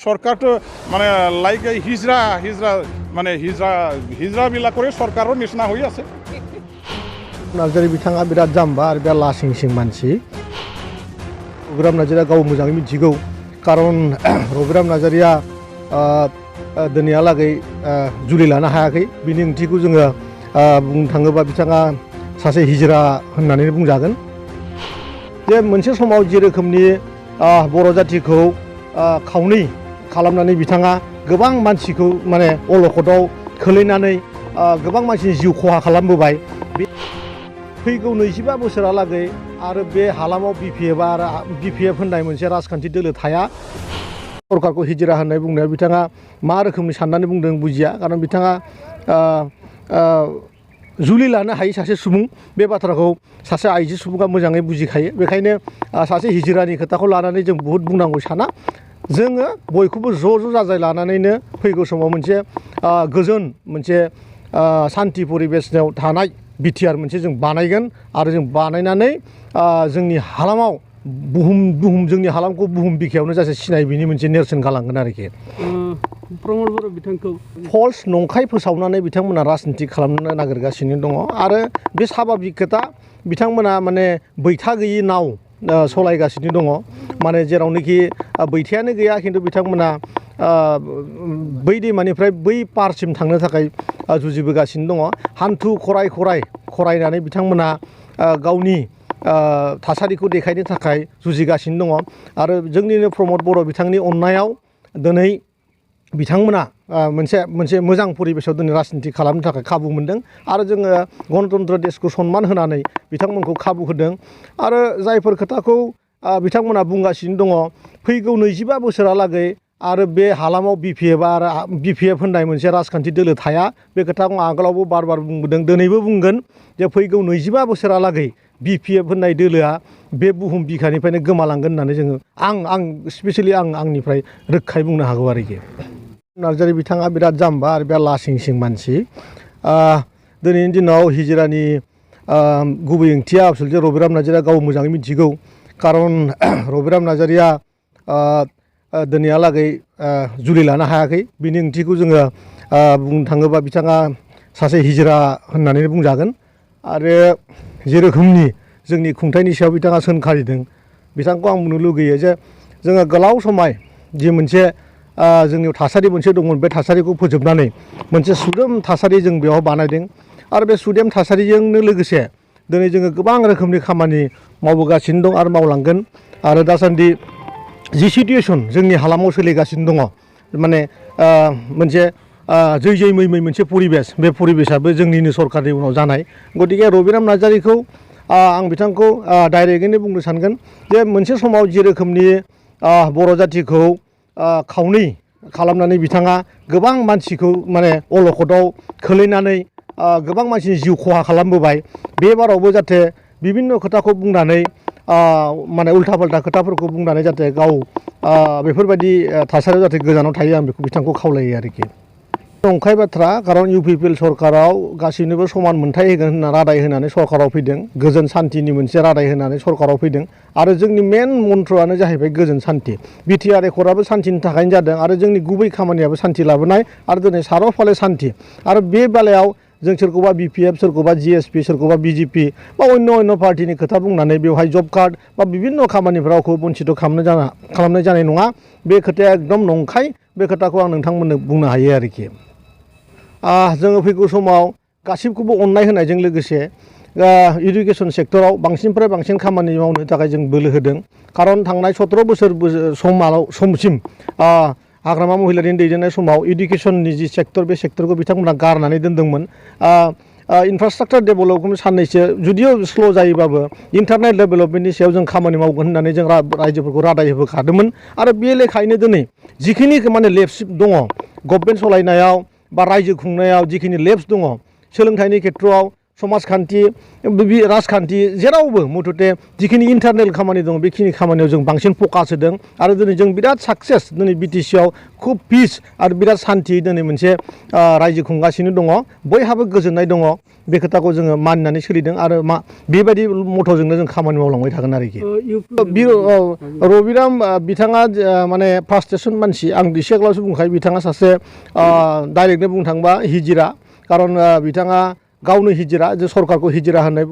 সরকার তো মানে লাইক এই হিজরা হিজরা মানে হিজরা হিজরা বিলা করে সরকারও নিশনা হয়ে আছে। नार्जारि बिथाङा बिराद जाम्बा आरो बिराद लासिं सिं मानसि। रघुराम नार्जारिया गाव मोजाङै मिथिगौ कारन रघुराम नार्जारिया दिनैहालागै जुलि लानो हायाखै। बिनि ओंथिखौ जोङो बुंनो थाङोबा बिथाङा सासे हिजरा होननानै बुंजागोन। जे मोनसे समाव जे रोखोमनि बर' जाथिखौ खावनै खालामनानै बिथाङा गोबां मानसिखौ माने अलखदाव खोलैनानै गोबां मानसिनि जिउ खहा खालामबोबाय। फैगौ 25 बोसोरालागै आरो बे हालामाव बिपिएफ होननाय मोनसे राजखान्थि दोलो थाया। सरकारखौ हिजिरा होननाय बुंनायाव बिथाङा मा रोखोमनि साननानै बुंदों बुजिया, कारन बिथाङा जुलि लानो हायै सासे सुबुं, बे बाथ्राखौ सासे आइजो सुबुङा मोजाङै बुजिखायो। बेखायनो सासे हिजिरानि खोथाखौ लानानै जों बुहुत बुंनांगौ साना। जोङो बयखौबो ज' जाजाय लानानैनो फैगौ समाव मोनसे गोजोन मोनसे शान्ति परिबेशनाव थानाय बिटिआर मोनसे जों बानायगोन आरो जों बानायनानै जोंनि हालामाव जोंनि हालामखौ बुहुम बिखायावनो जासे सिनाय बिनि मोनसे नेरसोन गालांगोन आरोखि। प्रमद बर' बिथांखौ फल्स नंखाय फोसावनानै बिथांमोना राजनिति खालामनो नागिरगासिनो दङ आरो बे साभाबिक खोथा। बिथांमोना माने बैथा गैयि नाव सलायगासिनो दङ, माने जेरावनोखि बैथायानो गैया खिन्थु बिथांमोना बै दैमानिफ्राय बै पारसिम थांनो थाखाय जुजिबोगासिनो दङ। हान्थु खरायनानै बिथांमोना गावनि थासारिखौ देखायनो थाखाय जुजिगासिनो दङ आरो जोंनिनो प्रमद बर' बिथांनि अननायाव दिनै बिथांमोना मोनसे मोजां परिबेशआव दिनै राजनिति खालामनो थाखाय खाबु मोनदों आरो जोङो गणतन्त्र देशखौ सनमान होनानै बिथांमोनखौ खाबु होदों। आरो जायफोर खोथाखौ बिथांमोना बुंगासिनो दङ फैगौ 25 बोसोरालागै आरो बे हालामाव बिपिएफ होननाय मोनसे राजखान्थि दोलो थाया। बे खोथाखौ आगोलावबो बार बुंबोदों, दिनैबो बुंगोन जे फैगौ 25 बोसोरालागै बिपिएफ होननाय दोलोआ बे बुहुम बिखानिफ्रायनो गोमालांगोन होननानै जोङो आं स्पेसियेलि आंनिफ्राय रोखायै बुंनो हागौ आरोखि। नार्जारि बिथाङा बिराद जाम्बा आरो बिराद लासिं सिं मानसि। दिनैनि दिनाव हिजिरानि गुबै ओंथिया आसलथे रघुराम नार्जारिया गाव मोजाङै मिथिगौ, कारन रघुराम नार्जारिया दिनैहालागै जुलि लानो हायाखै। बिनि ओंथिखौ जोङो बुंनो थाङोबा बिथाङा सासे हिजिरा होननानै बुंजागोन। आरो जे रोखोमनि जोंनि खुंथायनि सायाव बिथाङा सोंखारिदों, बिथांखौ आं बुंनो लुगैयो जे जोङो गोलाव समाय जि मोनसे जोंनियाव थासारि मोनसे दंमोन, बे थासारिखौ फोजोबनानै मोनसे सुदेम थासारि जों बेयाव बानायदों आरो बे सुदेम थासारिजोंनो लोगोसे दिनै जोङो गोबां रोखोमनि खामानि मावबोगासिनो दं आरो मावलांगोन। आरो दासान्दि जि सिटुएसन जोंनि हालामाव सोलिगासिनो दङ, माने मोनसे जै मै मोनसे परिबेश, बे परिबेशआबो जोंनिनो सरकारनि उनाव जानाय। गतिके रघुराम नार्जारिखौ आं बिथांखौ डाइरेक्टैनो बुंनो सानगोन जे मोनसे समाव जि रोखोमनि बर' जाथिखौ खावनै खालामनानै बिथाङा गोबां मानसिखौ माने अलखदाव खोलैनानै गोबां मानसिनि जिउ खहा खालामबोबाय। बे बारावबो जाहाथे बिभिन्न खोथाखौ बुंनानै माने उल्था फाल्था खोथाफोरखौ बुंनानै जाहाथे गाव बेफोरबायदि थासारियाव जाहाथे गोजानाव थायो, आं बेखौ बिथांखौ खावलायो आरोखि। नंखाय बाथ्रा, कारन इउपिपिएल सरकाराव गासैनोबो समान मोनथाय होगोन होनना रादाय होनानै सरकाराव फैदों, गोजोन सान्थिनि मोनसे रादाय होनानै सरकाराव फैदों आरो जोंनि मेन मन्त्रआनो जाहैबाय गोजोन सान्थि। बिटिआर एकर्डआबो सान्थिनि थाखायनो जादों आरो जोंनि गुबै खामानियाबो सान्थि लाबोनाय आरो दिनै सार'फाले सान्थि। आरो बे बेलायाव जों सोरखौबा बिपिएफ, सोरखौबा जिएसपि, सोरखौबा बिजेपि बा अन्य पार्टिनि खोथा बुंनानै बेवहाय जब कार्ड बा बिभिन्न खामानिफोरावखौ बन्सित खालामनाय जानाय नङा। बे खोथाया एकदम नंखाय। बे खोथाखौ आं नोंथांमोननो बुंनो हायो आरोखि। जोङो फैगौ समाव गासिबखौबो अननाय होनायजों लोगोसे इडुकेसन सेक्टराव बांसिननिफ्राय बांसिन खामानि मावनो थाखाय जों बोलो होदों। कारन थांनाय 17 बोसोर समसिम हाग्रामा महिलारिनि दैदेननाय समाव इडुकेसननि जि सेक्टर, बे सेक्टरखौ बिथांमोना गारनानै दोनदोंमोन। इनफ्रास्ट्राक्चार डेभेलपमेन्ट साननैसो जुदियो स्ल' जायोबाबो इन्टारनेट डेभेलपमेन्टनि सायाव जों खामानि मावगोन होननानै जों रायजोफोरखौ रादाय होबोखादोंमोन। आरो बे लेखायैनो दिनै जिखिनि माने लेप्स दङ गभर्नमेन्ट सालायनायाव बा रायजो खुंनायाव, जिखिनि लेप्स दङ सोलोंथाइनि खेथ्रआव समाजखान्थि राजखान्थि जेरावबो मथथे जिखिनि इन्टारनेल खामानि दं बेखिनि खामानियाव जों बांसिन फकास होदों आरो दिनै जों बिराद साक्सेस दिनै बिटिसिआव खुब पिस आरो बिराद सान्थि दिनै मोनसे रायजो खुंगासिनो दङ बयहाबो गोजोननाय दङ बे खोथाखौ जोङो मानिनानै सोलिदों आरो बेबायदि मथ'जोंनो जों खामानि मावलांबाय थागोन आरोखि रबिराम बिथाङा माने फ्रास्ट्रेसन मानसि आं एसे आगोलावसो बुंखायो बिथाङा सासे डाइरेक्टनो बुंनो थाङोबा हिजिरा खारन बिथाङा गावनो हिजिरा जे सरकारखौ हिजिरा होननाय